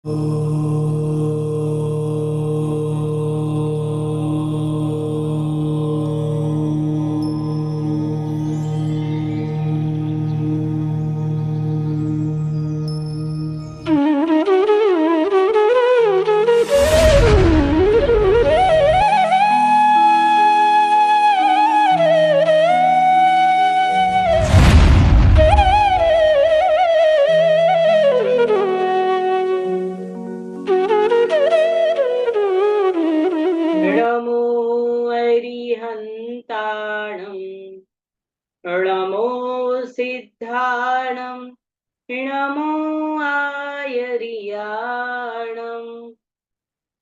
नमो अरिहन्ताणं नमो सिद्धाणं नमो आयर्याणं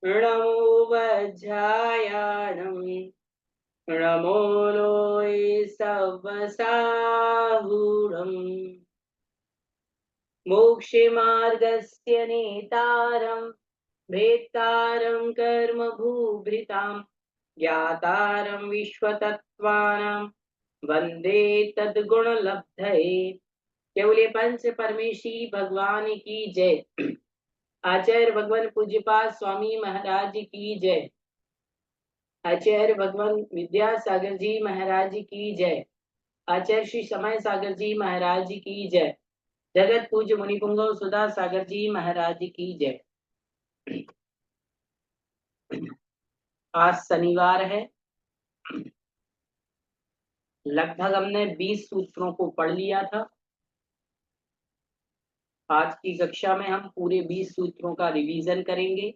नमो वज्रायाणं नमो लोय सवसाहुरम् मोक्षमार्गस्य नेतारं भेत्तारं कर्मभूभृतां ज्ञातारं विश्वतत्त्वानां वंदे तद्गुणलब्धये। केवले पंच परमेशी भगवान की जय। आचार्य भगवान पूज्यपाद स्वामी महाराज की जय। आचार्य भगवान विद्यासागर जी महाराज की जय। आचार्य श्री समय सागर जी महाराज की जय। जगत पूज्य मुनिपुंगव सुधा सागर जी महाराज की जय। आज शनिवार है। लगभग हमने 20 सूत्रों को पढ़ लिया था। आज की कक्षा में हम पूरे 20 सूत्रों का रिवीजन करेंगे।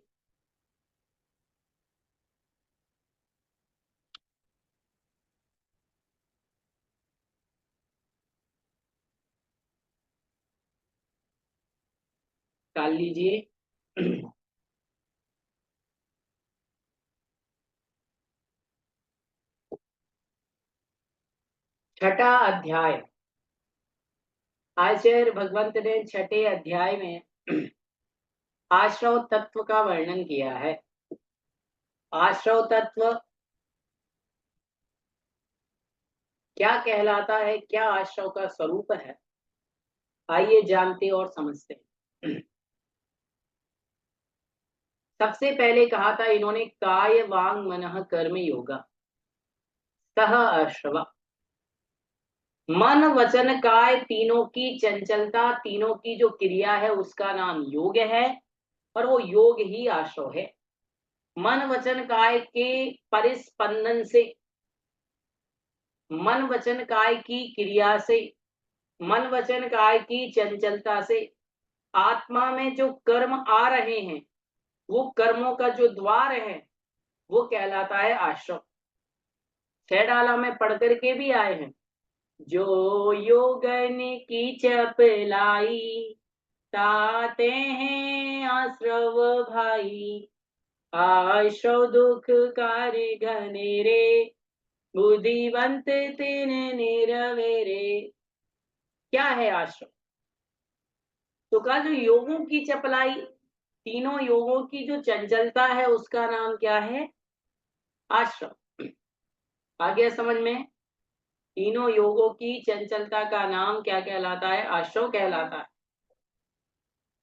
निकाल लीजिए। छठा अध्याय। आचार्य भगवंत ने छठे अध्याय में आश्रव तत्व का वर्णन किया है। आश्रव तत्व क्या कहलाता है, क्या आश्रव का स्वरूप है, आइए जानते और समझते हैं। सबसे पहले कहा था इन्होंने काय वांग मनः कर्म योगा सह आश्रव। मन वचन काय तीनों की चंचलता, तीनों की जो क्रिया है उसका नाम योग है और वो योग ही आश्रव है। मन वचन काय के परिस्पंदन से, मन वचन काय की क्रिया से, मन वचन काय की चंचलता से आत्मा में जो कर्म आ रहे हैं वो कर्मों का जो द्वार है वो कहलाता है आश्रव। छह डाला में पढ़ करके भी आए हैं। जो योगन की चपलाई ताते हैं आश्रव भाई, आश्रव दुख कार्य घनेरे बुद्धिवंत तीन निरवेरे। क्या है आश्रव? तो कहा जो योगों की चपलाई, तीनों योगों की जो चंचलता है उसका नाम क्या है? आश्रव। आ गया समझ में? तीनों योगों की चंचलता का नाम क्या कहलाता है? आश्रव कहलाता है।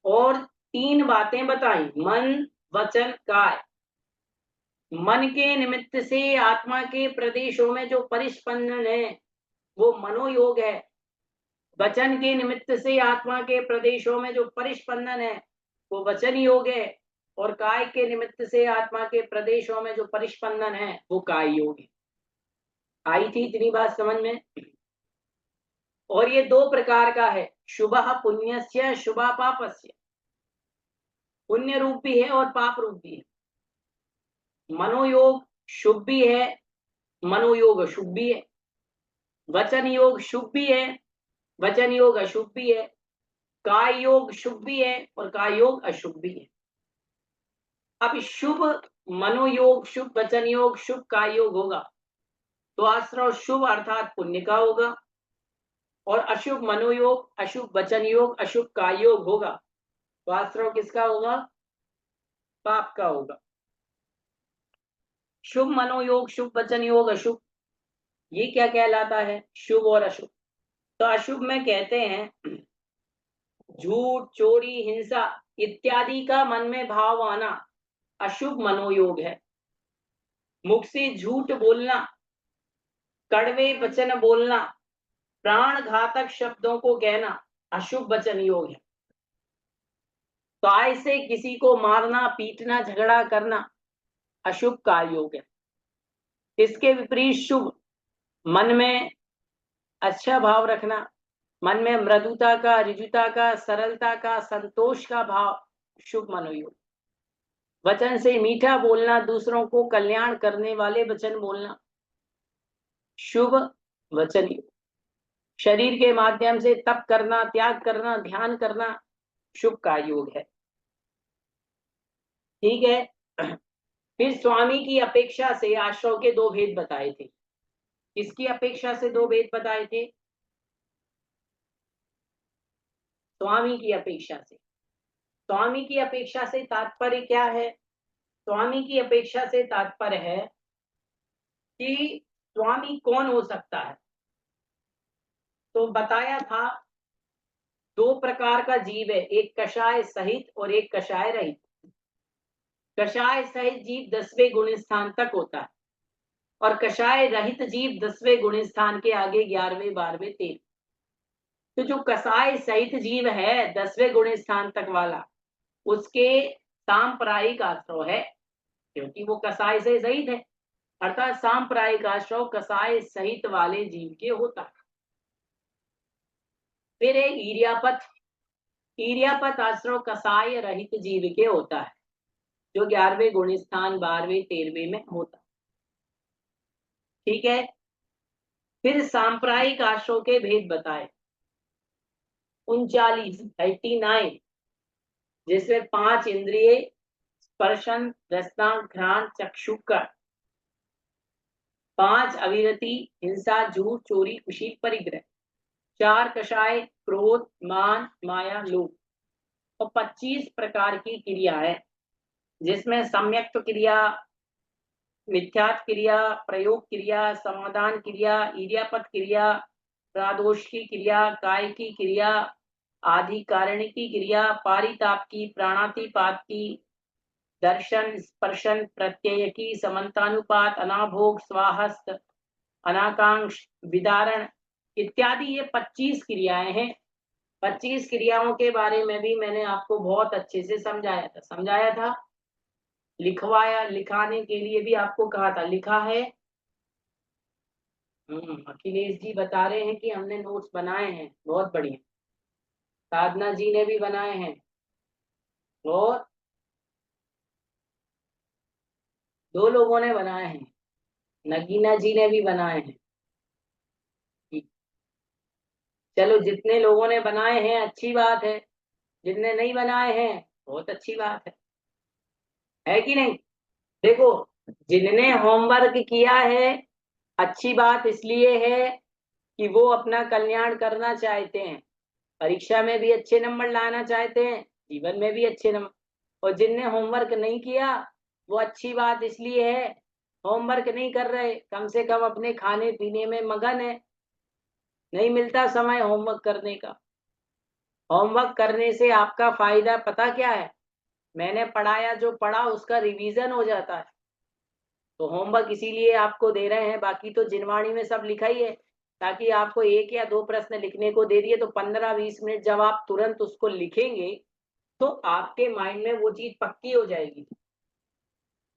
और तीन बातें बताई, मन वचन काय। मन के निमित्त से आत्मा के प्रदेशों में जो परिस्पंदन है वो मनोयोग है। वचन के निमित्त से आत्मा के प्रदेशों में जो परिस्पंदन है वो वचन योग है। और काय के निमित्त से आत्मा के प्रदेशों में जो परिस्पंदन है वो काय योग है। आई थी इतनी बात समझ में? और ये दो प्रकार का है, शुभ पुण्यस्य शुभ पापस्य। पुण्य रूप भी है और पाप रूप भी है। मनोयोग शुभ भी है, मनोयोग अशुभ भी है। वचन योग शुभ भी है, वचन योग अशुभ भी है। काय योग शुभ भी है और काय योग अशुभ भी है। अब शुभ मनोयोग, शुभ वचन योग, शुभ काय योग होगा तो आश्रव शुभ अर्थात पुण्य का होगा। और अशुभ मनोयोग, अशुभ वचन योग, अशुभ काय योग होगा तो आश्रव किसका होगा? पाप का होगा। शुभ मनोयोग, शुभ वचन योग, अशुभ, ये क्या कहलाता है? शुभ और अशुभ। तो अशुभ में कहते हैं झूठ, चोरी, हिंसा, इत्यादि का मन में भाव आना अशुभ मनोयोग है। मुख से झूठ बोलना, कड़वे वचन बोलना, प्राण घातक शब्दों को कहना अशुभ वचन योग है। काय से किसी को मारना, पीटना, झगड़ा करना अशुभ कार्य योग है। इसके विपरीत शुभ, मन में अच्छा भाव रखना, मन में मृदुता का, ऋजुता का, सरलता का, संतोष का भाव शुभ मनोयोग। वचन से मीठा बोलना, दूसरों को कल्याण करने वाले वचन बोलना शुभ वचन योग। शरीर के माध्यम से तप करना, त्याग करना, ध्यान करना शुभ कार्य योग है। ठीक है। फिर स्वामी की अपेक्षा से आश्रव के दो भेद बताए थे। किसकी अपेक्षा से दो भेद बताए थे? स्वामी की अपेक्षा से। स्वामी की अपेक्षा से तात्पर्य क्या है? स्वामी की अपेक्षा से तात्पर्य है कि स्वामी कौन हो सकता है। तो बताया था दो प्रकार का जीव है, एक कषाय सहित और एक कषाय रहित। कषाय सहित जीव 10वें गुण स्थान तक होता है और कषाय रहित जीव 10वें गुण स्थान के आगे 11वें, 12वें, 13वें। तो जो कषाय सहित जीव है 10वें गुण स्थान तक वाला, उसके सांप्रदायिक आश्रव है, क्योंकि वो कषाय से सहित है, अर्थात सांप्रदायिक आश्रव कषाय सहित वाले जीव के होता है। फिर एक ईर्यापत। ईर्यापत आश्रव कषाय रहित जीव के होता है, जो 11वें गुण स्थान, 12वें, 13वें में होता है। ठीक है। फिर सांप्रदायिक आश्रव के भेद बताए 39, जिसमें 5 इंद्रिय स्पर्शन, रसना, घ्राण, चक्षु का, 5 अविरति, हिंसा, झूठ, चोरी, खुशी, परिग्रह, 4 कषाय, क्रोध, मान, माया, लोभ, और 25 प्रकार की क्रियाएं, जिसमें सम्यक्त क्रिया, मिथ्यात् क्रिया, प्रयोग क्रिया, समाधान क्रिया, ईर्यापत क्रिया, प्रादोष की क्रिया, काय की क्रिया, आधिकारिणी की क्रिया, पारिताप की, प्राणातिपात की, दर्शन, स्पर्शन, प्रत्यय की, समन्तानुपात, अनाभोग, स्वाहस्त, अनाकांक्ष, विदारण इत्यादि ये 25 क्रियाएं हैं। 25 क्रियाओं के बारे में भी मैंने आपको बहुत अच्छे से समझाया था। लिखवाया, लिखाने के लिए भी आपको कहा था, लिखा है। अखिलेश जी बता रहे हैं कि हमने नोट्स बनाए हैं, बहुत बढ़िया। साधना जी ने भी बनाए हैं, और 2 लोगों ने बनाए हैं, नगीना जी ने भी बनाए हैं। चलो, जितने लोगों ने बनाए हैं अच्छी बात है, जितने नहीं बनाए हैं बहुत अच्छी बात है कि नहीं? देखो, जिनने होमवर्क किया है अच्छी बात इसलिए है कि वो अपना कल्याण करना चाहते हैं, परीक्षा में भी अच्छे नंबर लाना चाहते हैं, जीवन में भी अच्छे नंबर। और जिनने होमवर्क नहीं किया, वो अच्छी बात इसलिए है, होमवर्क नहीं कर रहे, कम से कम अपने खाने पीने में मगन है, नहीं मिलता समय होमवर्क करने का। होमवर्क करने से आपका फायदा पता क्या है? मैंने पढ़ाया, जो पढ़ा उसका रिवीजन हो जाता है। तो होमवर्क इसीलिए आपको दे रहे हैं, बाकी तो जिनवाणी में सब लिखा ही है, ताकि आपको 1 या 2 प्रश्न लिखने को दे दिए तो 15-20 मिनट जब आप तुरंत उसको लिखेंगे तो आपके माइंड में वो चीज पक्की हो जाएगी।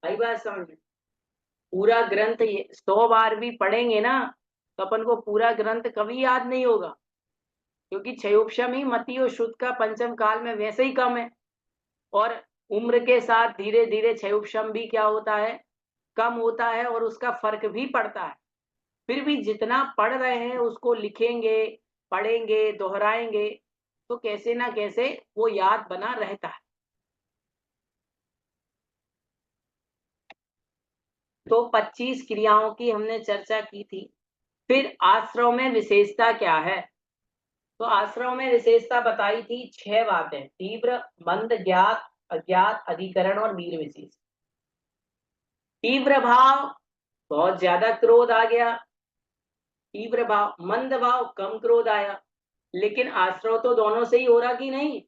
सही बात समझ में? पूरा ग्रंथ 100 बार भी पढ़ेंगे ना, तो अपन को पूरा ग्रंथ कभी याद नहीं होगा, क्योंकि क्षयोपशम ही मति और शुद्ध का पंचम काल में वैसे ही कम है, और उम्र के साथ धीरे धीरे क्षयोपशम भी क्या होता है, कम होता है, और उसका फर्क भी पड़ता है। फिर भी जितना पढ़ रहे हैं उसको लिखेंगे, पढ़ेंगे, दोहराएंगे, तो कैसे ना कैसे वो याद बना रहता है। तो 25 क्रियाओं की हमने चर्चा की थी। फिर आश्रव में विशेषता क्या है? तो आश्रव में विशेषता बताई थी 6 बातें: तीव्र, मंद, ज्ञात, अज्ञात, अधिकरण और वीर विशेष। तीव्र भाव, बहुत ज्यादा क्रोध आ गया। तीव्र भाव, मंद भाव, कम क्रोध आया। लेकिन आश्रव तो दोनों से ही हो रहा कि नहीं?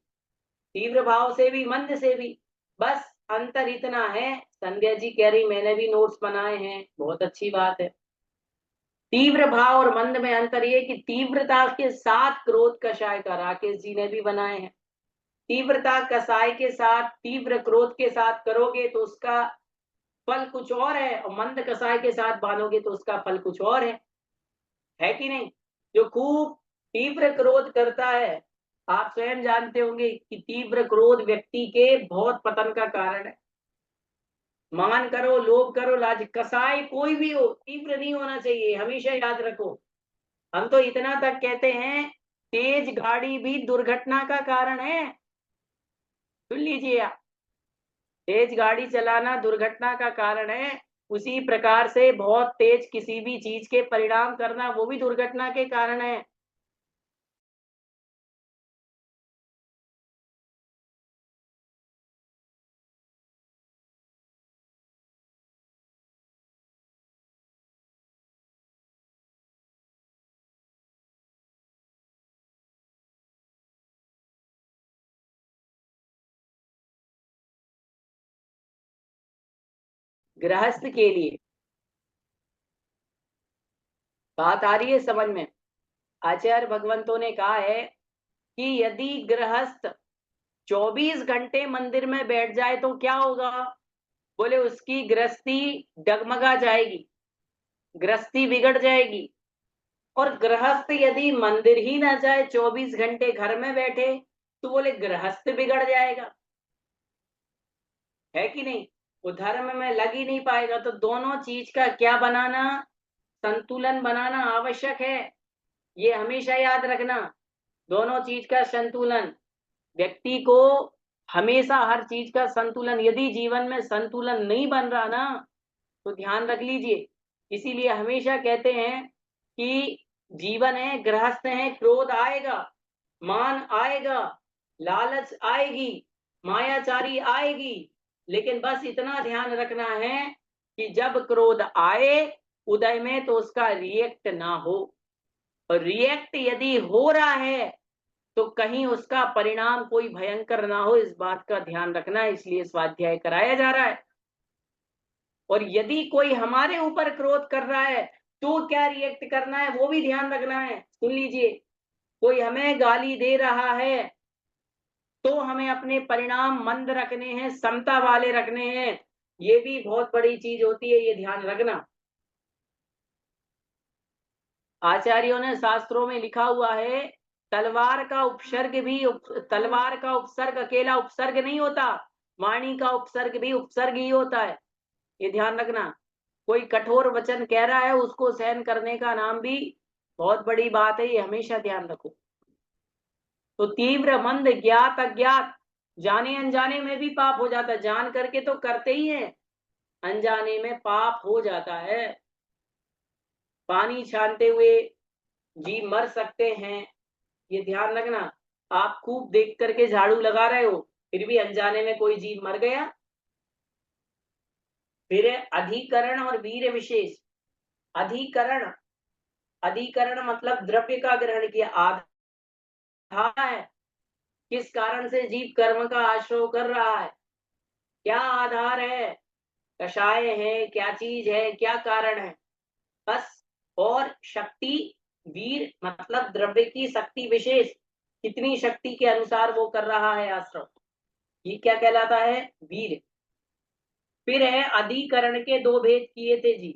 तीव्र भाव से भी मंद से भी। बस अंतर इतना है, संध्या जी कह रही मैंने भी नोट्स बनाए हैं, बहुत अच्छी बात है। तीव्र भाव और मंद में अंतर ये कि तीव्रता के साथ क्रोध कषाय का राकेश जी ने भी बनाए हैं। तीव्रता कषाय के साथ, तीव्र क्रोध के साथ करोगे तो उसका फल कुछ और है, और मंद कषाय के साथ बांधोगे तो उसका फल कुछ और है कि नहीं? जो खूब तीव्र क्रोध करता है, आप स्वयं जानते होंगे कि तीव्र क्रोध व्यक्ति के बहुत पतन का कारण है। मान करो, लोभ करो, लाज, कसाय कोई भी हो, तीव्र नहीं होना चाहिए, हमेशा याद रखो। हम तो इतना तक कहते हैं, तेज गाड़ी भी दुर्घटना का कारण है। सुन लीजिए आप, तेज गाड़ी चलाना दुर्घटना का कारण है। उसी प्रकार से बहुत तेज किसी भी चीज के परिणाम करना, वो भी दुर्घटना के कारण है। गृहस्थ के लिए बात आ रही है समझ में? आचार्य भगवंतों ने कहा है कि यदि गृहस्थ 24 घंटे मंदिर में बैठ जाए तो क्या होगा? बोले उसकी गृहस्थी डगमगा जाएगी, गृहस्थी बिगड़ जाएगी। और गृहस्थ यदि मंदिर ही ना जाए, 24 घंटे घर में बैठे, तो बोले गृहस्थ बिगड़ जाएगा, है कि नहीं? वो धर्म में लग ही नहीं पाएगा। तो दोनों चीज का क्या बनाना, संतुलन बनाना आवश्यक है। ये हमेशा याद रखना, दोनों चीज का संतुलन। व्यक्ति को हमेशा हर चीज का संतुलन, यदि जीवन में संतुलन नहीं बन रहा ना, तो ध्यान रख लीजिए। इसीलिए हमेशा कहते हैं कि जीवन है, गृहस्थ है, क्रोध आएगा, मान आएगा, लालच आएगी, मायाचारी आएगी, लेकिन बस इतना ध्यान रखना है कि जब क्रोध आए उदय में, तो उसका रिएक्ट ना हो। और रिएक्ट यदि हो रहा है तो कहीं उसका परिणाम कोई भयंकर ना हो, इस बात का ध्यान रखना है। इसलिए स्वाध्याय कराया जा रहा है। और यदि कोई हमारे ऊपर क्रोध कर रहा है तो क्या रिएक्ट करना है, वो भी ध्यान रखना है। सुन लीजिए, कोई हमें गाली दे रहा है तो हमें अपने परिणाम मंद रखने हैं, समता वाले रखने हैं। ये भी बहुत बड़ी चीज होती है, ये ध्यान रखना। आचार्यों ने शास्त्रों में लिखा हुआ है, तलवार का उपसर्ग भी तलवार का उपसर्ग अकेला उपसर्ग नहीं होता, वाणी का उपसर्ग भी उपसर्ग ही होता है। ये ध्यान रखना। कोई कठोर वचन कह रहा है, उसको सहन करने का नाम भी बहुत बड़ी बात है, ये हमेशा ध्यान रखो। तो तीव्र, मंद, ज्ञात, अज्ञात, जाने अनजाने में भी पाप हो जाता है। जान करके तो करते ही हैं, अनजाने में पाप हो जाता है। पानी छानते हुए जीव मर सकते हैं, ये ध्यान रखना। आप खूब देख करके झाड़ू लगा रहे हो, फिर भी अनजाने में कोई जीव मर गया। फिर अधिकरण और वीर विशेष। अधिकरण, अधिकरण मतलब द्रव्य का ग्रहण किया, आधार है। किस कारण से जीव कर्म का आश्रय कर रहा है, क्या आधार है, कषाय है, क्या चीज है, क्या कारण है, बस। और शक्ति, वीर मतलब द्रव्य की शक्ति विशेष, कितनी शक्ति के अनुसार वो कर रहा है आश्रय, ये क्या कहलाता है, वीर। फिर है अधिकरण के दो भेद किए थे जी,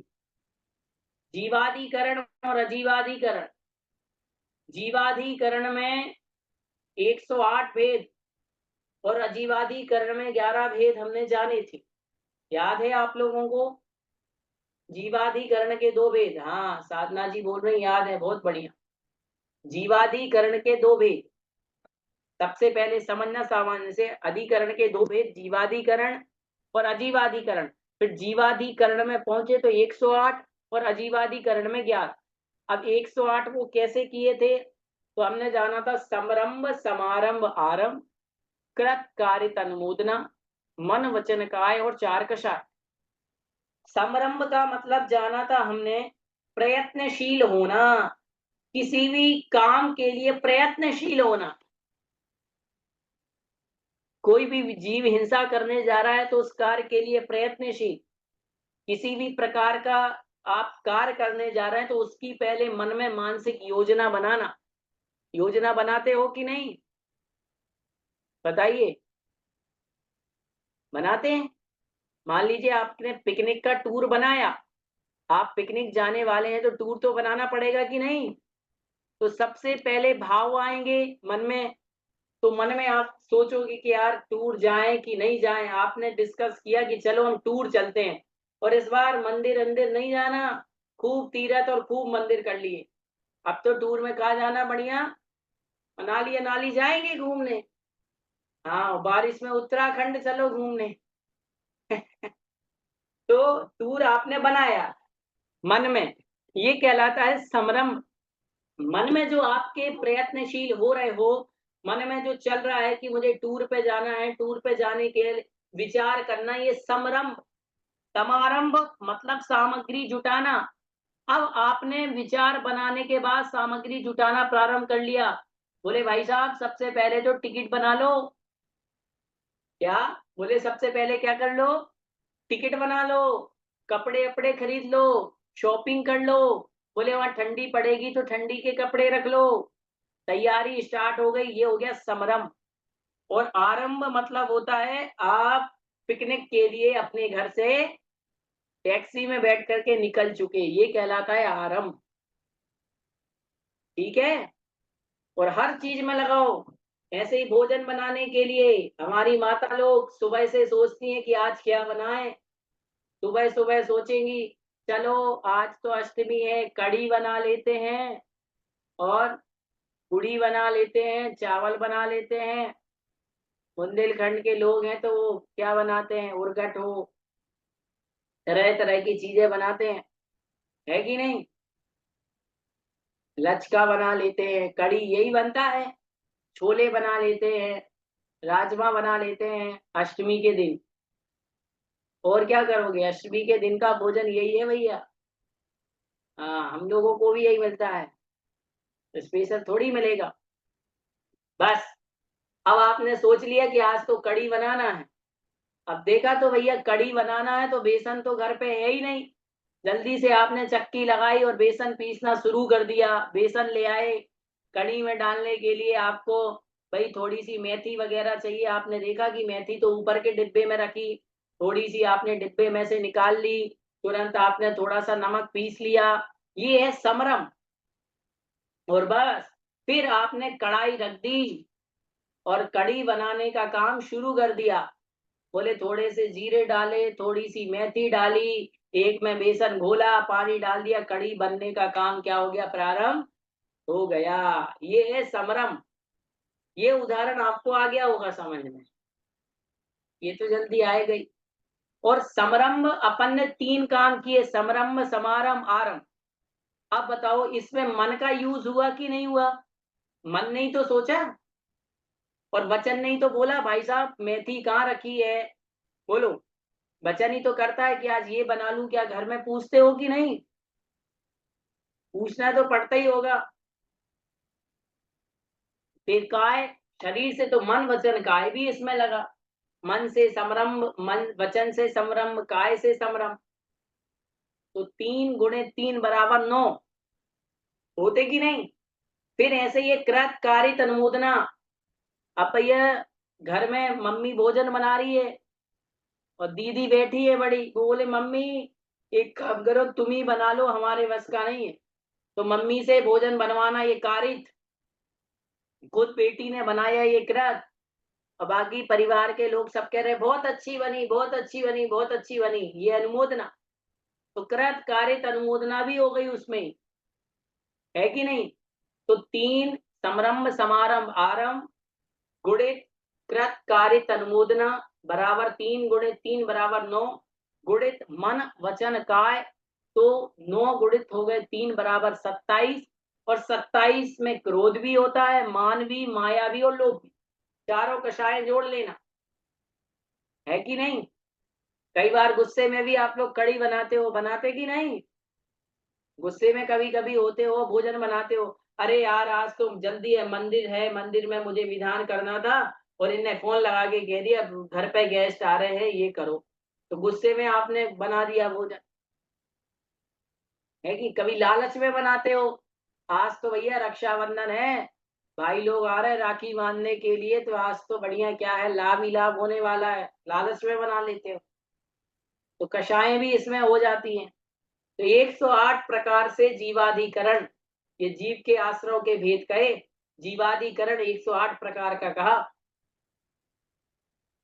जीवाधिकरण और अजीवाधिकरण। जीवाधिकरण में 108 भेद और अजीवाधिकरण में 11 भेद हमने जाने थे, याद है आप लोगों को? जीवाधिकरण के दो भेद, हाँ साधना जी बोल रही याद है, बहुत बढ़िया। जीवाधिकरण के दो भेद, सबसे पहले समझना सामान्य से, अधिकरण के दो भेद, जीवाधिकरण और अजीवाधिकरण। फिर जीवाधिकरण में पहुंचे तो 108 और अजीवाधिकरण में 11। अब 108 वो कैसे किए थे, तो हमने जाना था समरंभ, समारंभ, आरंभ, कृत कार्य तन्मोदना, मन वचन काय और चार कषाय। समारंभ का मतलब जाना था हमने, प्रयत्नशील होना, किसी भी काम के लिए प्रयत्नशील होना। कोई भी जीव हिंसा करने जा रहा है तो उस कार्य के लिए प्रयत्नशील। किसी भी प्रकार का आप कार्य करने जा रहे हैं तो उसकी पहले मन में मानसिक योजना बनाना। योजना बनाते हो कि नहीं? बताइए, बनाते हैं? मान लीजिए आपने पिकनिक का टूर बनाया, आप पिकनिक जाने वाले हैं तो टूर तो बनाना पड़ेगा कि नहीं? तो सबसे पहले भाव आएँगे मन में, तो मन में आप सोचोगे कि यार टूर जाएँ कि नहीं जाएँ? आपने डिस्कस किया कि चलो हम टूर चलते हैं और इस बार मंदिर-वंदिर नहीं जाना, खूब तीर्थ और खूब मंदिर कर लिए। अब तो टूर में कहाँ जाना बढ़िया? मनाली-अनाली जाएँगे घूमने। हाँ, बारिश में उत्तराखंड चलो घूमने। तो टूर आपने बनाया मन में, ये कहलाता है समरंभ। मन में जो आपके प्रयत्नशील हो रहे हो, मन में जो चल रहा है कि मुझे टूर पे जाना है, टूर पे जाने के लिए विचार करना, ये समरंभ। समारंभ मतलब सामग्री जुटाना। अब आपने विचार बनाने के बाद सामग्री जुटाना प्रारंभ कर लिया। बोले भाई साहब सबसे पहले तो टिकट बना लो। क्या? बोले सबसे पहले क्या कर लो? टिकट बना लो, कपड़े-वपड़े खरीद लो, शॉपिंग कर लो। बोले वहाँ ठंडी पड़ेगी तो ठंडी के कपड़े रख लो। तैयारी स्टार्ट हो गई, ये हो गया समारंभ। और आरंभ मतलब होता है आप पिकनिक के लिए अपने घर से टैक्सी में बैठ कर के निकल चुके, ये कहलाता है आरंभ। ठीक है? और हर चीज में लगाओ। ऐसे ही भोजन बनाने के लिए हमारी माता लोग सुबह से सोचती हैं कि आज क्या बनाएं। सुबह सुबह सोचेंगी, चलो आज तो अष्टमी है, कढ़ी बना लेते हैं और पूड़ी बना लेते हैं, चावल बना लेते हैं। बुंदेलखंड के लोग हैं तो वो क्या बनाते हैं, उरगट हो, तरह तरह की चीजें बनाते हैं, है कि नहीं? लचका बना लेते हैं, कढ़ी यही बनता है। छोले बना लेते हैं, राजमा बना लेते हैं अष्टमी के दिन। और क्या करोगे, अष्टमी के दिन का भोजन यही है भैया। हाँ, हम लोगों को भी यही मिलता है, स्पेशल थोड़ी मिलेगा। बस, अब आपने सोच लिया कि आज तो कढ़ी बनाना है। अब देखा तो भैया कढ़ी बनाना है तो बेसन तो घर पे है ही नहीं। जल्दी से आपने चक्की लगाई और बेसन पीसना शुरू कर दिया। बेसन ले आए, कढ़ी में डालने के लिए आपको भाई थोड़ी-सी मेथी वगैरह चाहिए। आपने देखा कि मेथी तो ऊपर के डिब्बे में रखी, थोड़ी-सी आपने डिब्बे में से निकाल ली, तुरंत आपने थोड़ा-सा नमक पीस लिया। ये है समरम। और बस, फिर आपने कढ़ाई रख दी और कढ़ी बनाने का काम शुरू कर दिया। बोले थोड़े से जीरे डाले, थोड़ी-सी मेथी डाली, एक में बेसन घोला, पानी डाल दिया, कढ़ी बनने का काम क्या हो गया, प्रारंभ हो गया। ये है समरम। ये उदाहरण आपको आ गया होगा समझ में। ये तो जल्दी आएगा ही। और समरंभ अपन ने 3 काम किए, समरंभ, समारंभ, आरंभ। अब बताओ इसमें मन का यूज़ हुआ कि नहीं हुआ? मन ने ही तो सोचा और वचन ने ही तो बोला भाई साहब मेथी कहाँ रखी है? बोलो। वचन ही तो करता है कि आज ये बना लूँ क्या, घर में पूछते हो कि नहीं? पूछना तो पड़ता ही होगा। फिर काय, शरीर से तो मन, वचन, काय भी इसमें लगा। मन से समरंभ, मन वचन से समरंभ, काय से समरंभ। तो 3 गुणे 3 बराबर 9 होते कि नहीं? फिर ऐसे ये कृत कारित अनुमोदना। अब भैया घर में मम्मी भोजन बना रही है और दीदी बैठी है बड़ी, वो बोले मम्मी एक काम करो तुम ही बना लो, हमारे बस का नहीं है। तो मम्मी से भोजन बनवाना ये कारित, खुद बेटी ने बनाया ये कृत। और बाकी परिवार के लोग सब कह रहे बहुत अच्छी बनी, बहुत अच्छी बनी, बहुत अच्छी बनी, ये अनुमोदना। तो कृत कारित अनुमोदना भी हो गई उसमें, है कि नहीं? तो 3 समरंभ, समारंभ, आरंभ, गुणित कृत कारित अनुमोदना बराबर 3 गुणित 3 बराबर 9, गुणित मन वचन काय, तो 9 गुणित हो गए 3 बराबर 27। और 27 में क्रोध भी होता है, मान भी, माया भी और लोभ भी। चारों कषाय जोड़ लेना, है कि नहीं? कई बार गुस्से में भी आप लोग कढ़ी बनाते हो, बनाते कि नहीं? गुस्से में कभी-कभी होते हो, भोजन बनाते हो, अरे यार आज तो जल्दी है, मंदिर में मुझे विधान करना था और इनने फोन लगा के कह दिया घर पे गेस्ट आ रहे हैं, ये करो, तो गुस्से में आपने बना दिया भोजन। है कि कभी लालच में बनाते हो? आज तो भैया रक्षाबंधन है, भाई लोग आ रहे हैं राखी बांधने के लिए, तो आज तो बढ़िया क्या है, लाभ ही लाभ होने वाला है, लालच में बना लेते हो। तो कषायें भी इसमें हो जाती हैं। तो 108 प्रकार से जीवाधिकरण, ये जीव के आश्रव के भेद कहे, जीवाधिकरण 108 प्रकार का कहा।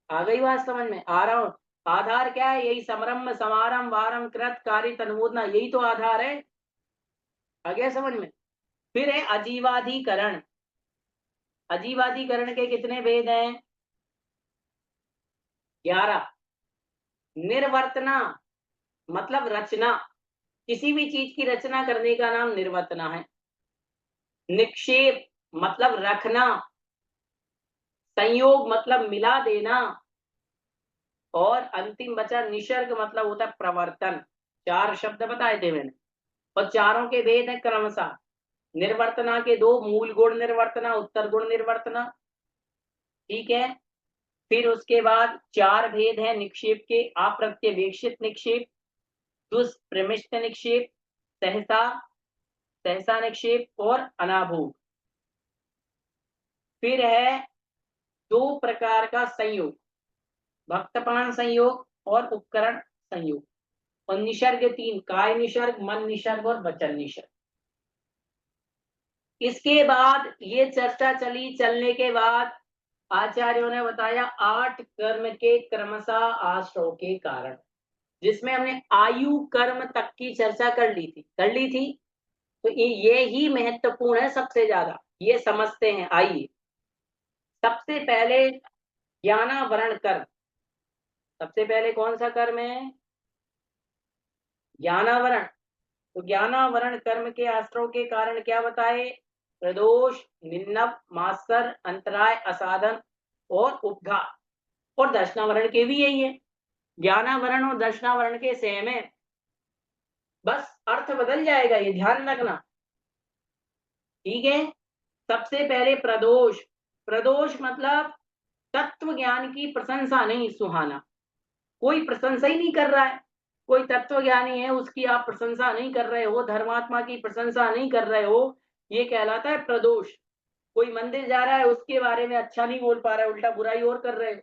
आ गई बात समझ में? आ रहा हूं। आधार क्या है? यही समरम्भ समारंभ वारम कृत कारित अनुमोदना, यही तो आधार है। आ गया समझ में? फिर है अजीवाधिकरण। अजीवाधिकरण के कितने भेद हैं? 11। निर्वर्तना मतलब रचना, किसी भी चीज की रचना करने का नाम निर्वर्तना है। निक्षेप मतलब रखना, संयोग मतलब मिला देना, और अंतिम बचा निसर्ग मतलब होता है प्रवर्तन। 4 शब्द बताए थे मैंने, और चारों के भेद है क्रमशः। निर्वर्तना के 2, मूल गुण निर्वर्तना, उत्तर गुण निर्वर्तना। ठीक है। फिर उसके बाद 4 भेद है निक्षेप के, अप्रत्यवेक्षित निक्षेप, दुष्प्रमिष्ट निक्षेप, सहसा सहसा निक्षेप और अनाभूत। फिर है 2 प्रकार का संयोग, भक्तपान संयोग और उपकरण संयोग, और निसर्ग 3, काय निसर्ग, मन निसर्ग और वचन निसर्ग। इसके बाद ये चर्चा चली, चलने के बाद आचार्यों ने बताया 8 कर्म के क्रमशः आश्रव के कारण, जिसमें हमने आयु कर्म तक की चर्चा कर ली थी। तो ये ही महत्वपूर्ण है सबसे ज्यादा, ये समझते हैं। आइए, सबसे पहले ज्ञानावरण कर्म। सबसे पहले कौन सा कर्म है? ज्ञानावरण। तो ज्ञानावरण कर्म के आश्रव के कारण क्या बताए? प्रदोष, निन्नव, मास्तर, अंतराय, असाधन और उपघात। और दर्शनावरण के भी यही है, ज्ञानावरण और दर्शनावरण के सेम है, बस अर्थ बदल जाएगा, ये ध्यान रखना। ठीक है। सबसे पहले प्रदोष। प्रदोष मतलब तत्व ज्ञान की प्रशंसा नहीं सुहाना। कोई प्रशंसा ही नहीं कर रहा है, कोई तत्व ज्ञानी है उसकी आप प्रशंसा नहीं कर रहे हो, धर्मात्मा की प्रशंसा नहीं कर रहे हो, ये कहलाता है प्रदोष। कोई मंदिर जा रहा है उसके बारे में अच्छा नहीं बोल पा रहा है, उल्टा बुराई और कर रहे हो,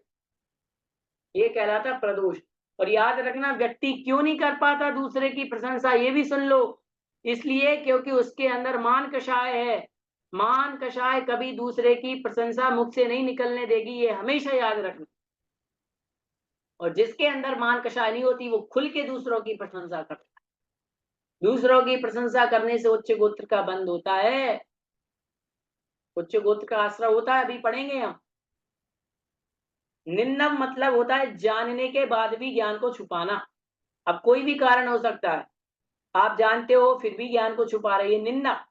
ये कहलाता है प्रदोष। और याद रखना, व्यक्ति क्यों नहीं कर पाता दूसरे की प्रशंसा, ये भी सुन लो। इसलिए क्योंकि उसके अंदर मान कषाय है। मान कषाय कभी दूसरे की प्रशंसा मुख से नहीं निकलने देगी, ये हमेशा याद रखना। और जिसके अंदर मान कषाय नहीं होती, वो खुल के दूसरों की प्रशंसा करता है। दूसरों की प्रशंसा करने से उच्च गोत्र का बंद होता है, उच्च गोत्र का आश्रय होता है, अभी पढ़ेंगे हम। निम्नम मतलब होता है जानने के बाद भी ज्ञान को छुपाना। अब कोई भी कारण हो सकता है, आप जानते हो फिर भी ज्ञान को छुपा रहे, निंदा।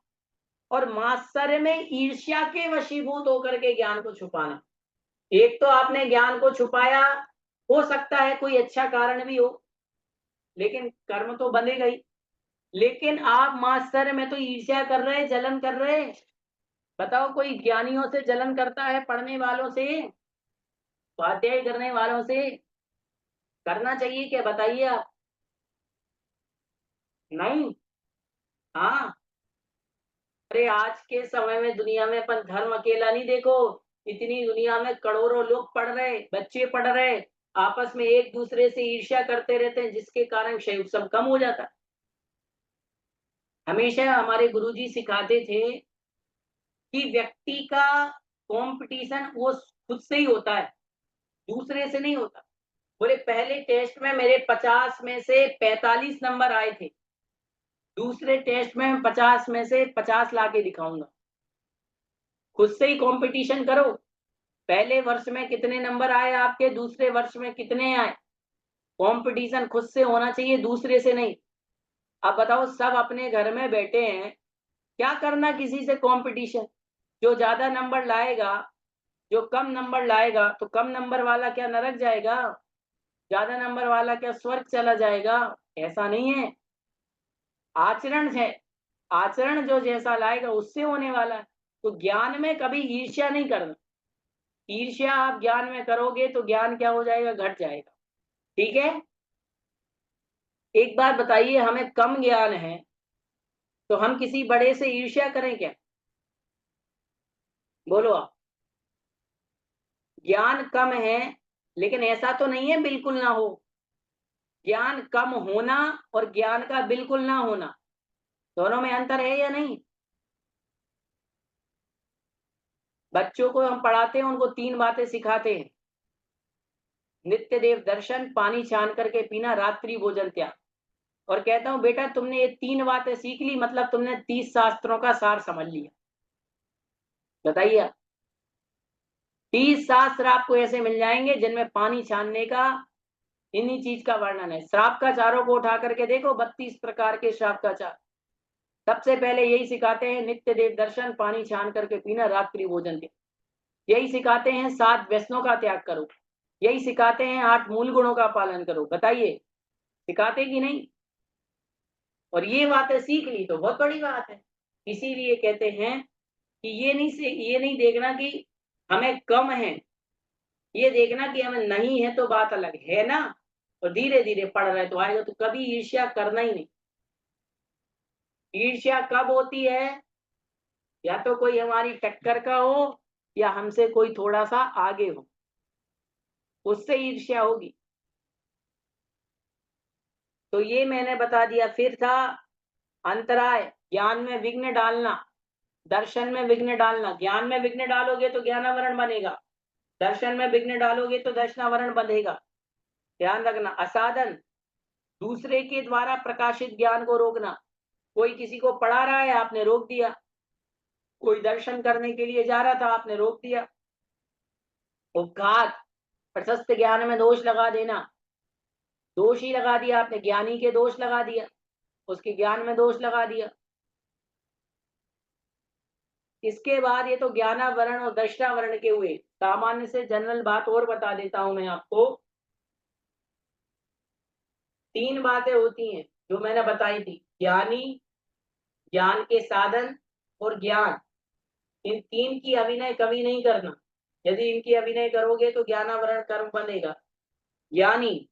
और मात्सर्य में ईर्ष्या के वशीभूत होकर के ज्ञान को छुपाना। एक तो आपने ज्ञान को छुपाया, हो सकता है कोई अच्छा कारण भी हो, लेकिन कर्म तो बंधेगा ही। लेकिन आप मात्सर्य में तो ईर्ष्या कर रहे, जलन कर रहे। बताओ, कोई ज्ञानियों से जलन करता है? पढ़ने वालों से, स्वाध्याय करने वालों से करना चाहिए क्या? बताइए आप। नहीं। हाँ। अरे आज के समय में दुनिया में अपन धर्म अकेला नहीं देखो, इतनी दुनिया में करोड़ों लोग पढ़ रहे, बच्चे पढ़ रहे, आपस में एक दूसरे से ईर्ष्या करते रहते हैं, जिसके कारण संयोग सब कम हो जाता है। हमेशा हमारे गुरुजी सिखाते थे कि व्यक्ति का कंपटीशन वो खुद से ही होता है, दूसरे से नहीं होता। बोले पहले टेस्ट में मेरे 50 में से 45 नंबर आए थे, दूसरे टेस्ट में 50 में से 50 ला के दिखाऊंगा। खुद से ही कंपटीशन करो, पहले वर्ष में कितने नंबर आए आपके, दूसरे वर्ष में कितने आए। कंपटीशन खुद से होना चाहिए, दूसरे से नहीं। अब बताओ, सब अपने घर में बैठे हैं, क्या करना किसी से कंपटीशन? जो ज्यादा नंबर लाएगा, जो कम नंबर लाएगा, तो कम नंबर वाला क्या नरक जाएगा? ज्यादा नंबर वाला क्या स्वर्ग चला जाएगा? ऐसा नहीं है। आचरण है, आचरण जो जैसा लाएगा उससे होने वाला है। तो ज्ञान में कभी ईर्ष्या नहीं करना। ईर्ष्या आप ज्ञान में करोगे तो ज्ञान क्या हो जाएगा, घट जाएगा। ठीक है, एक बात बताइए, हमें कम ज्ञान है तो हम किसी बड़े से ईर्ष्या करें क्या? बोलो आप। ज्ञान कम है, लेकिन ऐसा तो नहीं है बिल्कुल ना हो। ज्ञान कम होना और ज्ञान का बिल्कुल ना होना, दोनों में अंतर है या नहीं? बच्चों को हम पढ़ाते हैं, उनको 3 बातें सिखाते हैं। नित्य देव दर्शन, पानी छान करके पीना, रात्रि भोजन त्याग। और कहता हूँ बेटा तुमने ये 3 बातें सीख ली, मतलब तुमने 30 शास्त्रों का सार समझ लिया। बताइए आप। 30 शास्त्र आपको ऐसे मिल जाएंगे जिनमें पानी छानने का, इन्हीं चीज का वर्णन है। श्राप का चारों को उठा करके देखो, 32 प्रकार के श्राप का चार। सबसे पहले यही सिखाते हैं, नित्य देव दर्शन, पानी छान करके पीना, रात्रि भोजन त्याग। यही सिखाते हैं 7 व्यसनों का त्याग करो। यही सिखाते हैं 8 मूल गुणों का पालन करो। बताइए, सिखाते कि नहीं? और ये बातें सीख ली तो बहुत बड़ी बात है। इसीलिए कहते हैं कि ये नहीं देखना कि हमें कम है, ये देखना कि हमें नहीं है तो बात अलग है ना। और धीरे धीरे पढ़ रहे तो आएगा, तो कभी ईर्ष्या करना ही नहीं। ईर्ष्या कब होती है? या तो कोई हमारी टक्कर का हो, या हमसे कोई थोड़ा सा आगे हो, उससे ईर्ष्या होगी। तो ये मैंने बता दिया। फिर था अंतराय, ज्ञान में विघ्न डालना, दर्शन में विघ्न डालना। ज्ञान में विघ्न डालोगे तो ज्ञानावरण बनेगा, दर्शन में विघ्न डालोगे तो दर्शनावरण बनेगा। ध्यान रखना। असाधन, दूसरे के द्वारा प्रकाशित ज्ञान को रोकना। कोई किसी को पढ़ा रहा है, आपने रोक दिया। कोई दर्शन करने के लिए जा रहा था, आपने रोक दिया। उपघात, प्रशस्त ज्ञान में दोष लगा देना। दोष ही लगा दिया आपने, ज्ञानी के दोष लगा दिया, उसके ज्ञान में दोष लगा दिया। इसके बाद ये तो ज्ञानावरण और दर्शनावरण के हुए। सामान्य से जनरल बात और बता देता हूं मैं आपको। 3 बातें होती हैं जो मैंने बताई थी, ज्ञानी, ज्ञान के साधन और ज्ञान। इन 3 की अभिनय कभी नहीं करना। यदि इनकी अभिनय करोगे तो ज्ञानावरण कर्म बनेगा। ज्ञानी,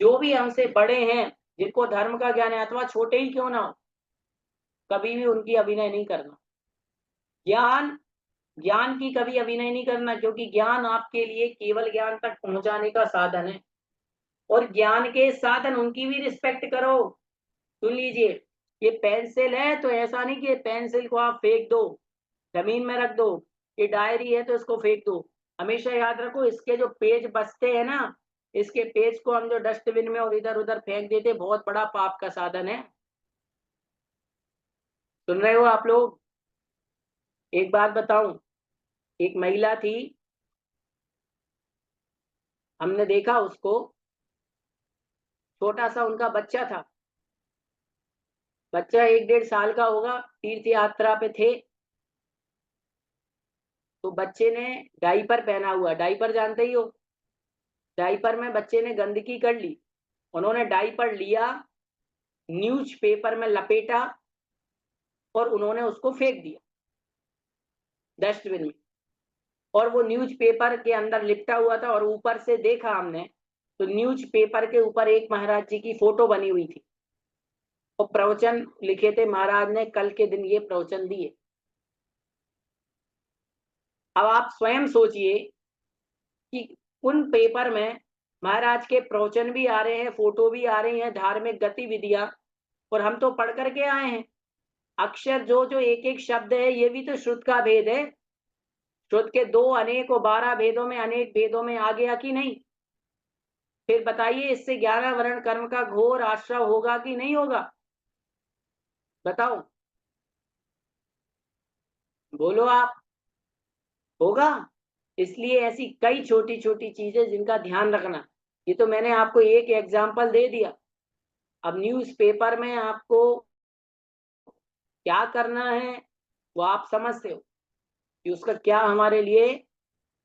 जो भी हमसे बड़े हैं, जिनको धर्म का ज्ञान है, अथवा छोटे ही क्यों ना हो, कभी भी उनकी अभिनय नहीं करना। ज्ञान, ज्ञान की कभी अभिनय नहीं करना, क्योंकि ज्ञान आपके लिए केवल ज्ञान तक पहुंचाने का साधन है। और ज्ञान के साधन, उनकी भी रिस्पेक्ट करो। सुन लीजिए, ये पेंसिल है तो ऐसा नहीं कि ये पेंसिल को आप फेंक दो, जमीन में रख दो। ये डायरी है तो इसको फेंक दो। हमेशा याद रखो, इसके जो पेज बचते हैं ना, इसके पेज को हम जो डस्टबिन में और इधर उधर फेंक देते, बहुत बड़ा पाप का साधन है। सुन रहे हो आप लोग? एक बात बताऊं, एक महिला थी, हमने देखा उसको, छोटा सा उनका बच्चा था। बच्चा 1 डेढ़ साल का होगा, तीर्थ यात्रा पे थे। तो बच्चे ने डाइपर पहना हुआ, डाइपर जानते ही हो। डाइपर में बच्चे ने गंदगी कर ली। उन्होंने डाइपर लिया, न्यूज़पेपर में लपेटा और उन्होंने उसको फेंक दिया डस्टबिन में। और वो न्यूज़पेपर के अंदर लिपटा हुआ था, और ऊपर से देखा हमने तो न्यूज़पेपर के ऊपर एक महाराज जी की फोटो बनी हुई थी। और प्रवचन लिखे थे महाराज ने, कल के दिन ये प्रवचन दिए। अब आप स्वयं सोचिए कि उन पेपर में महाराज के प्रवचन भी आ रहे हैं, फोटो भी आ रही हैं, धार्मिक गतिविधियां, और हम तो पढ़ करके आए हैं। अक्षर जो जो एक एक शब्द है, ये भी तो श्रुत का भेद है। श्रुत के 2 अनेक और 12 भेदों में अनेक भेदों में आ गया कि नहीं? फिर बताइए, इससे 11 वर्ण कर्म का घोर आश्रय होगा कि नहीं होगा? बताओ, बोलो आप। होगा। इसलिए ऐसी कई छोटी छोटी चीजें जिनका ध्यान रखना। ये तो मैंने आपको एक एग्जाम्पल दे दिया। अब न्यूज़पेपर में आपको क्या करना है, वो आप समझते हो कि उसका क्या हमारे लिए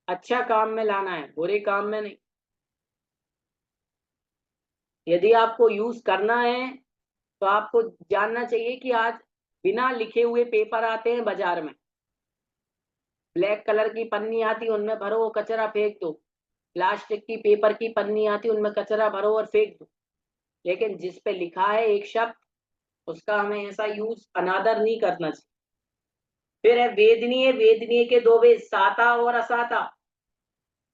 अच्छा काम में लाना है, बुरे काम में नहीं। यदि आपको यूज करना है तो आपको जानना चाहिए कि आज बिना लिखे हुए पेपर आते हैं बाजार में। ब्लैक कलर की पन्नी आती उनमें भरो वो कचरा फेंक दो, प्लास्टिक की पेपर की पन्नी आती उनमें कचरा भरो और फेंक दो। लेकिन जिस पे लिखा है एक शब्द, उसका हमें ऐसा यूज अनादर नहीं करना चाहिए। फिर है वेदनीय, वेदनीय के दो वेद, साता और असाता।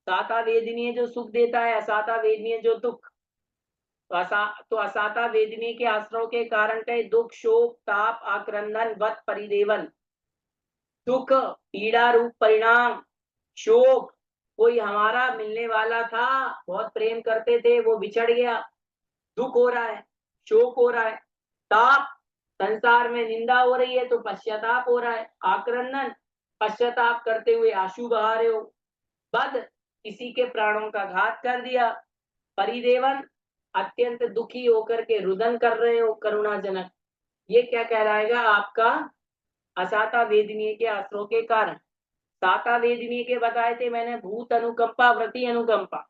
साता वेदनीय जो सुख देता है, असाता वेदनीय जो दुख। तो असाता वेदनीय के आश्रव के कारण कहे दुख, शोक, ताप, आक्रंदन, वत, परिदेवन। दुख पीड़ा रूप परिणाम, शोक कोई हमारा मिलने वाला था, बहुत प्रेम करते थे, वो बिछड़ गया, दुख हो रहा है, शोक हो रहा है। ताप, संसार में निंदा हो रही है तो पश्चाताप हो रहा है। आक्रंदन, पश्चाताप करते हुए आंसू बहा रहे हो। बद, किसी के प्राणों का घात कर दिया। परिदेवन, अत्यंत दुखी होकर के रुदन कर रहे हो, करुणाजनक। ये क्या कहलाएगा आपका? असाता वेदनीय के आश्रय के कारण। साता वेदनीय के बताए थे मैंने, भूत अनुकंपा, व्रति अनुकंपा,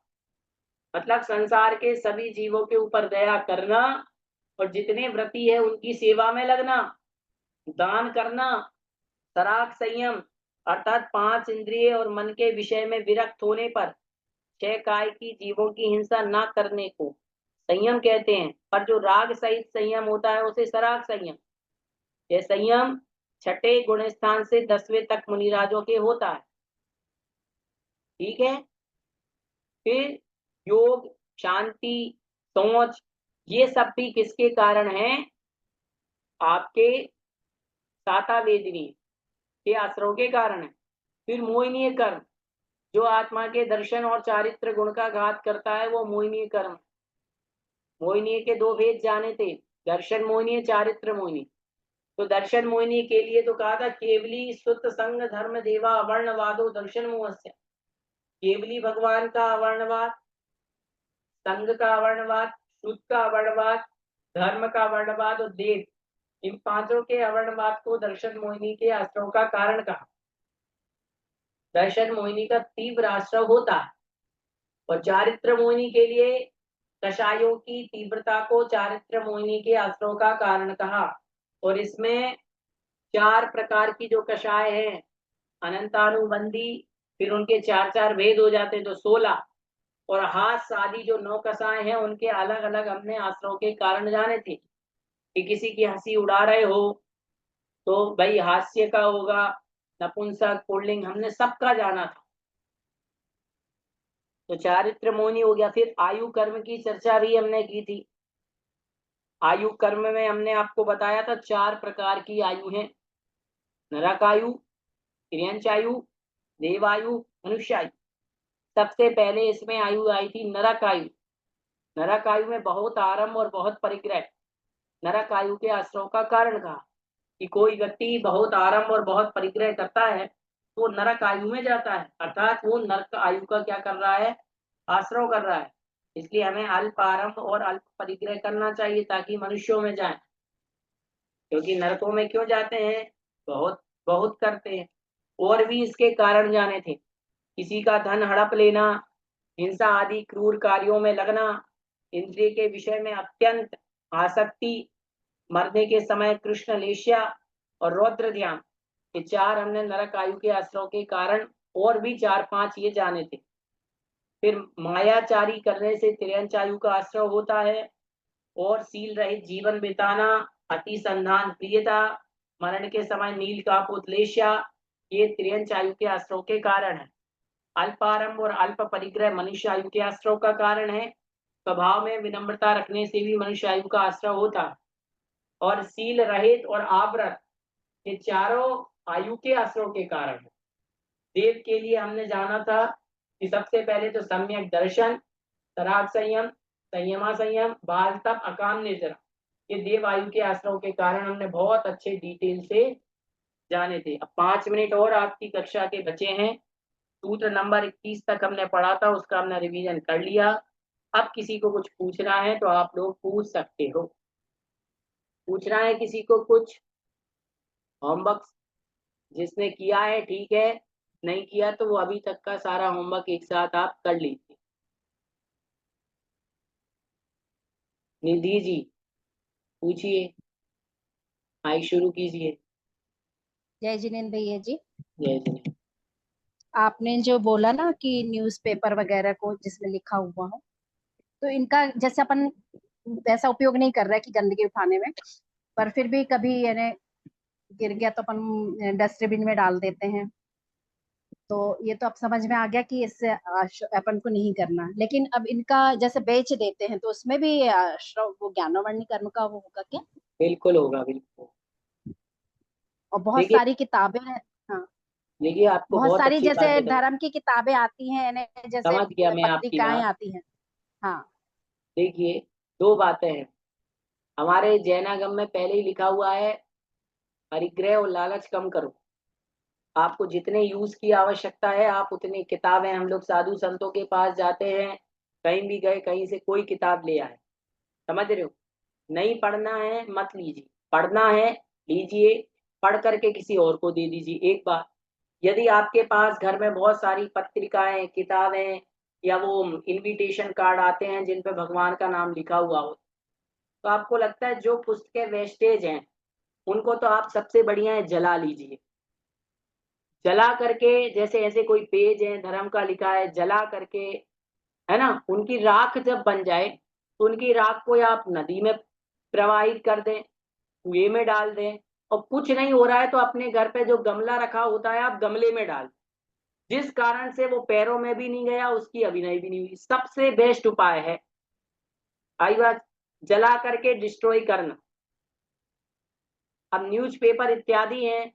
मतलब संसार के सभी जीवों के ऊपर दया करना और जितने व्रती है उनकी सेवा में लगना, दान करना। सराग संयम, अर्थात 5 इंद्रिय और मन के विषय में विरक्त होने पर 6 काय की जीवों की हिंसा ना करने को संयम कहते हैं। पर जो राग सहित संयम होता है उसे सराग संयम। यह संयम छठे गुण स्थान से 10वें तक मुनिराजों के होता है। ठीक है। फिर योग, शांति, सोच, ये सब भी किसके कारण है? आपके साता वेदिनी के आश्रय के कारण है। फिर मोहिनीय कर्म, जो आत्मा के दर्शन और चारित्र गुण का घात करता है वो मोहिनीय कर्म। मोहिनीय के 2 भेद जाने थे, दर्शन मोहिनी, चारित्र मोहिनी। तो दर्शन मोहिनी के लिए तो कहा था केवली सुत संग धर्म देवा अवर्णवादो दर्शन मोहस्य। केवली भगवान का अवर्णवाद, संघ का अवर्णवाद, शुद्ध का अवर्णवाद, धर्म का अवर्णवाद और देव, इन पांचों के अवर्णवाद को दर्शन मोहिनी के आश्रव का कारण कहा। दर्शन मोहिनी का तीव्र आश्रव होता है। और चारित्र मोहिनी के लिए कषायों की तीव्रता को चारित्र मोहिनी के आश्रव का कारण कहा। और इसमें 4 प्रकार की जो कषाय है, अनंतानुबंधी, फिर उनके 4-4 भेद हो जाते तो 16, और हास आदि जो 9 कषाय हैं उनके अलग अलग हमने आश्रव के कारण जाने थे। कि किसी की हंसी उड़ा रहे हो तो भाई हास्य का होगा, नपुंसक, पुल्लिंग, हमने सबका जाना था। तो चारित्र मोहिनी हो गया। फिर आयु कर्म की चर्चा भी हमने की थी। आयु कर्म में हमने आपको बताया था 4 प्रकार की आयु है, नरकायु, तिर्यंचायु, देवायु, मनुष्यायु। सबसे पहले इसमें आयु आई थी नरक आयु। नरक आयु में बहुत आरंभ और बहुत परिग्रह। नरक आयु के आश्रव का कारण कहा कि कोई व्यक्ति बहुत आरंभ और बहुत परिग्रह करता है तो वो नरक आयु में जाता है, अर्थात वो नरक आयु का क्या कर रहा है? आश्रव कर रहा है। इसलिए हमें अल्प आरंभ और अल्प परिग्रह करना चाहिए ताकि मनुष्यों में जाए। क्योंकि नरकों में क्यों जाते हैं? बहुत बहुत करते हैं। और भी इसके कारण जाने थे, किसी का धन हड़प लेना, हिंसा आदि क्रूर कार्यों में लगना, इंद्रिय के विषय में अत्यंत आसक्ति, मरने के समय कृष्ण लेश्या और रौद्र ध्यान, ये 4 हमने नरक आयु के आश्रव के कारण, और भी 4-5 ये जाने थे। फिर मायाचारी करने से तिर्यंचायु का आश्रव होता है। और सील रहित जीवन बिताना, अति संधान प्रियता, मरण के समय नील का पुतलेशा, ये तिर्यंचायु के आश्रव के कारण है। अल्पारंभ और अल्प परिग्रह मनुष्य आयु के आश्रव का कारण है। स्वभाव में विनम्रता रखने से भी मनुष्य आयु का आश्रव होता है। और सील रहित और आव्रत, ये चारों आयु के आश्रव के कारण है। देव के लिए हमने जाना था कि सबसे पहले तो सम्यक दर्शन, सराग संयम, संयमा संयम, बाल तप, अकाम निर्जरा, ये देव आयु के आश्रव के कारण हमने बहुत अच्छे डिटेल से जाने थे। अब 5 मिनट और आपकी कक्षा के बचे हैं। सूत्र नंबर 21 तक हमने पढ़ा था, उसका हमने रिवीजन कर लिया। अब किसी को कुछ पूछना है तो आप लोग पूछ सकते हो। पूछना है किसी को कुछ? होमवर्क जिसने किया है ठीक है, नहीं किया तो वो अभी तक का सारा होमवर्क एक साथ आप कर लीजिए। निधि जी पूछिए, माइक शुरू कीजिए। जय जिनेन्द्र भैया जी। जय जिनेन्द्र। आपने जो बोला ना कि न्यूज़पेपर वगैरह को जिसमें लिखा हुआ हो, तो इनका जैसे अपन वैसा उपयोग नहीं कर रहे कि गंदगी उठाने में, पर फिर भी कभी यानी गिर गया तो अपन डस्टबिन में डाल देते हैं। तो ये तो अब समझ में आ गया कि इससे अपन को नहीं करना, लेकिन अब इनका जैसे बेच देते हैं तो उसमें भी वो ज्ञानवर्णी कर्म का वो होगा क्या? बिल्कुल होगा, बिल्कुल। और बहुत देखिए, सारी किताबें हैं। हाँ, देखिए आपको बहुत बहुत सारी अच्छी बात जैसे बताऊं। धर्म की किताबें आती हैं यानी जैसे समझ गया मैं आपकी पत्रिकाएं बात। आती हैं। हाँ। देखिए, दो बातें हैं। हमारे जैनागम में पहले ही लिखा हुआ है, परिग्रह और लालच कम करो। आपको जितने यूज की आवश्यकता है आप उतनी किताबें, हम लोग साधु संतों के पास जाते हैं, कहीं भी गए कहीं से कोई किताब ले आए, समझ रहे हो। नहीं पढ़ना है मत लीजिए, पढ़ना है लीजिए, पढ़ करके किसी और को दे दीजिए। एक बात, यदि आपके पास घर में बहुत सारी पत्रिकाएं, किताबें या वो इनविटेशन कार्ड आते हैं जिन पे भगवान का नाम लिखा हुआ हो, तो आपको लगता है जो पुस्तकें वेस्टेज हैं उनको तो आप सबसे बढ़िया है जला लीजिए। जला करके, जैसे ऐसे कोई पेज है धर्म का लिखा है, जला करके, है ना, उनकी राख जब बन जाए तो उनकी राख को या आप नदी में प्रवाहित कर दें, कुएं में डाल दें। और कुछ नहीं हो रहा है तो अपने घर पे जो गमला रखा होता है आप गमले में डाल, जिस कारण से वो पैरों में भी नहीं गया, उसकी अभिनय भी नहीं हुई। सबसे बेस्ट उपाय है, आई बात, जला करके डिस्ट्रॉय करना। अब न्यूज़पेपर इत्यादि हैं,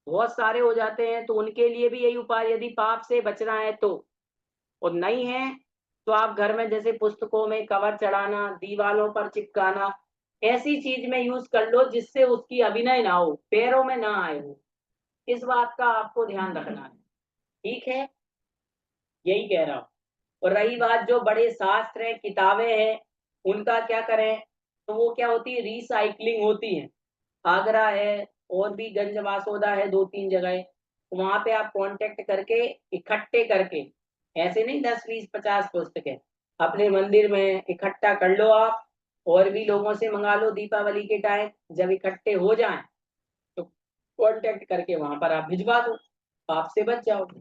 बहुत सारे हो जाते हैं, तो उनके लिए भी यही उपाय, यदि पाप से बचना है तो। और नहीं है तो आप घर में जैसे पुस्तकों में कवर चढ़ाना, दीवालों पर चिपकाना, ऐसी चीज में यूज कर लो जिससे उसकी अभिनय ना हो, पैरों में ना आए हो। इस बात का आपको ध्यान रखना है, ठीक है, यही कह रहा हूँ। और रही बात जो बड़े शास्त्र हैं, किताबें हैं, उनका क्या करें, तो वो क्या होती है, रिसाइकलिंग होती है। आगरा है और भी गंज वासोदा है, दो तीन जगह, वहां पे आप कांटेक्ट करके इकट्ठे करके, ऐसे नहीं 10 20 50 पुस्तकें अपने मंदिर में इकट्ठा कर लो आप, और भी लोगों से मंगा लो। दीपावली के टाइम जब इकट्ठे हो जाएं तो कांटेक्ट करके वहां पर आप भिजवा दो, पाप से बच जाओगे।